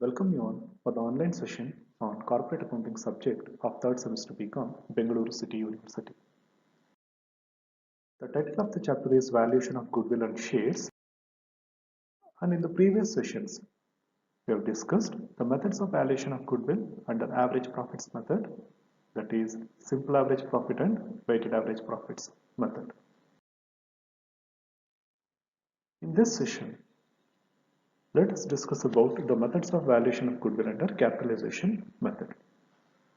Welcome you all for the online session on corporate accounting subject of third semester BCom, Bengaluru City University. The title of the chapter is Valuation of Goodwill and Shares, and in the previous sessions we have discussed the methods of valuation of goodwill under average profits method, that is simple average profit and weighted average profits method. In this session, let us discuss about the methods of valuation of goodwill under capitalization method.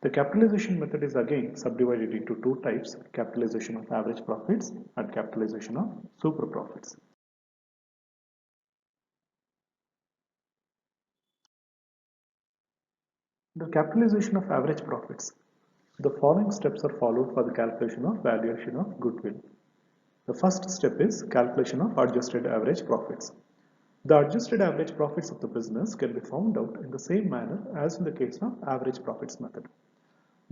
The capitalization method is again subdivided into two types, capitalization of average profits and capitalization of super profits. The capitalization of average profits. The following steps are followed for the calculation of valuation of goodwill. The first step is calculation of adjusted average profits. The adjusted average profits of the business can be found out in the same manner as in the case of average profits method.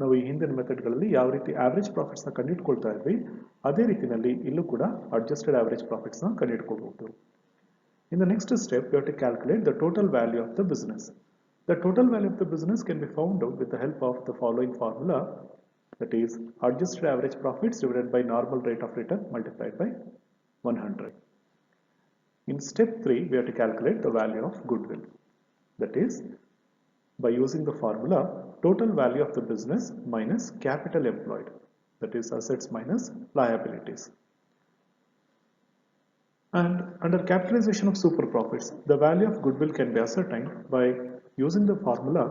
ನಾವು ಈ ಹಿಂದಿನ ಮೆಥಡ್ಗಳಲ್ಲಿ ಯಾವ ರೀತಿ average ಪ್ರಾಫಿಟ್ಸ್ನ ಕಂಡುಹಿಡ್ಕೊಳ್ತಾ ಇದ್ವಿ ಅದೇ ರೀತಿಯಲ್ಲಿ ಇಲ್ಲೂ ಕೂಡ ಅಡ್ಜಸ್ಟೆಡ್ ಆವರೇಜ್ ಪ್ರಾಫಿಟ್ಸ್ನ ಕಂಡುಹಿಡ್ಕೊಳ್ಬಹುದು. In the next step, we have to calculate the total value of the business. The total value of the business can be found out with the help of the following formula, that is adjusted average profits divided by normal rate of return multiplied by 100. In step 3, we have to calculate the value of goodwill. That is, by using the formula total value of the business minus capital employed, that is assets minus liabilities. And under capitalization of super profits, the value of goodwill can be ascertained by using the formula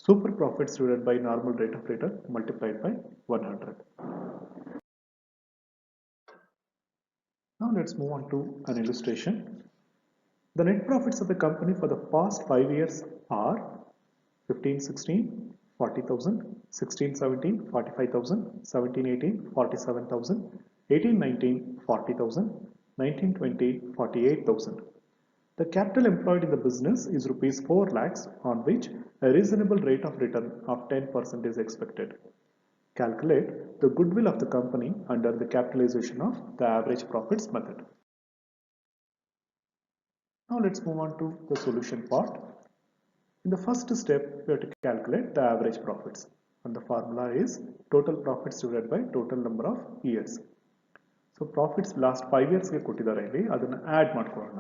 super profits divided by normal rate of return multiplied by 100. Now let's move on to an illustration. The net profits of the company for the past 5 years are 15-16, 40,000, 16-17, 45,000, 17-18, 47,000, 18-19, 40,000, 19-20, 48,000. The capital employed in the business is rupees 4 lakhs, on which a reasonable rate of return of 10% is expected. Calculate the goodwill of the company under the capitalization of the average profits method. Now let's move on to the solution part. In the first step, we have to calculate the average profits, and the formula is total profits divided by total number of years. So profits last 5 years ಗೆ ಕೊಟ್ಟಿದ್ದಾರೆ ಇಲ್ಲಿ ಅದನ್ನ add ಮಾಡ್ಕೊಳ್ಳೋಣ.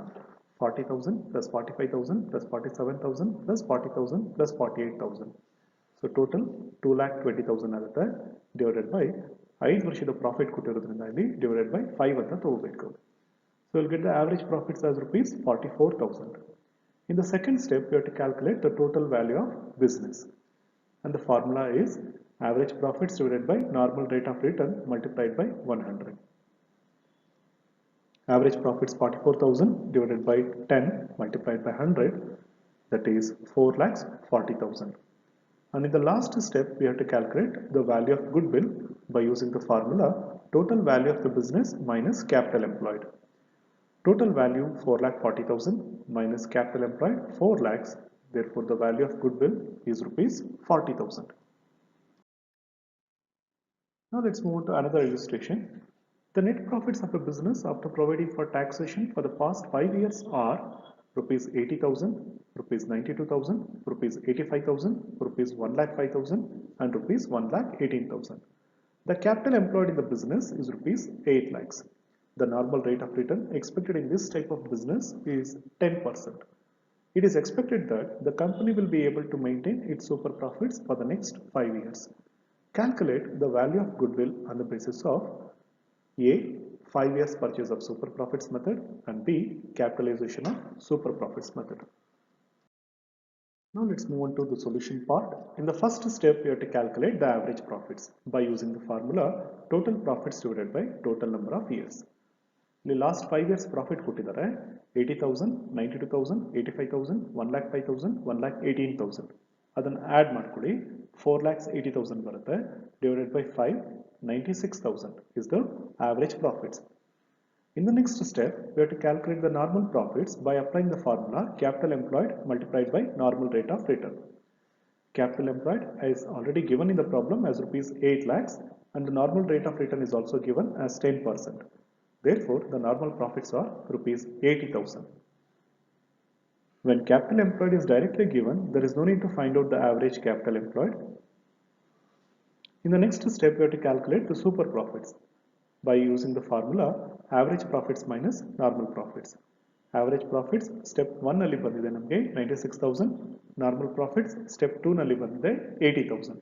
40,000 plus 45,000 plus 47,000 plus 40,000 plus 48,000. So total 2,20,000 ಆಗುತ್ತೆ divided by 5 ವರ್ಷದ profit ಕೊಟ್ಟಿರೋದ್ರಿಂದ ಇಲ್ಲಿ divided by 5 ಅಂತ ತಗೋಬೇಕು. So we'll get the average profits as rupees 44,000. In the second step, we have to calculate the total value of business, and the formula is average profits divided by normal rate of return multiplied by 100. Average profits 44,000 divided by 10 multiplied by 100, that is 4,40,000. And in the last step, we have to calculate the value of goodwill by using the formula total value of the business minus capital employed. Total value 4,40,000 minus capital employed 4 lakhs, therefore the value of goodwill is rupees 40,000. Now let's move on to another illustration. The net profits of a business after providing for taxation for the past 5 years are rupees 80,000, rupees 92,000, rupees 85,000, rupees 1,05,000 and rupees 1,18,000. The capital employed in the business is rupees 8 lakhs. The normal rate of return expected in this type of business is 10%. It is expected that the company will be able to maintain its super profits for the next 5 years. Calculate the value of goodwill on the basis of A. 5 years purchase of super profits method, and B. capitalization of super profits method. Now let's move on to the solution part. In the first step, we have to calculate the average profits by using the formula total profits divided by total number of years. ಇಲ್ಲಿ last 5 years profit ಕೊಟ್ಟಿದ್ದಾರೆ 80,000, 92,000, 85,000, 1,05,000, 1,18,000. ಅದನ್ನು add ಮಾಡ್ಕೊಳ್ಳಿ 4,80,000 ಬರುತ್ತೆ divided by 5, 96,000 is the average profits. In the next step, we have to calculate the normal profits by applying the formula capital employed multiplied by normal rate of return. Capital employed is already given in the problem as rupees 8 lakhs, and the normal rate of return is also given as 10%. Therefore, the normal profits are rupees 80,000. When capital employed is directly given, there is no need to find out the average capital employed. In the next step, we have to calculate the super profits by using the formula average profits minus normal profits. Average profits step 1 ನಲ್ಲಿ ಬಂದಿದೆ ನಮಗೆ 96,000, normal profits step 2 ನಲ್ಲಿ ಬಂದಿದೆ 80,000.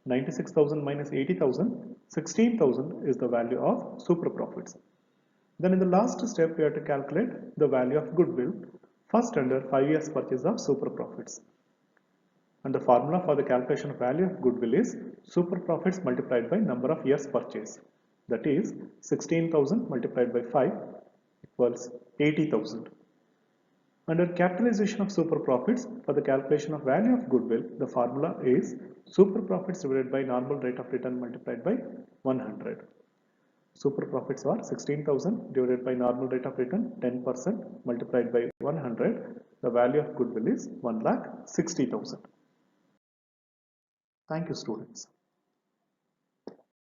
96,000 minus 80,000, 16,000 is the value of super profits. Then in the last step, we have to calculate the value of goodwill first under 5 years purchase of super profits. And the formula for the calculation of value of goodwill is super profits multiplied by number of years purchase. That is 16,000 multiplied by 5 equals 80,000. Under capitalization of super profits, for the calculation of value of goodwill, the formula is super profits divided by normal rate of return multiplied by 100. Super profits are 16,000 divided by normal rate of return 10% multiplied by 100. The value of goodwill is 1,60,000. Thank you, students.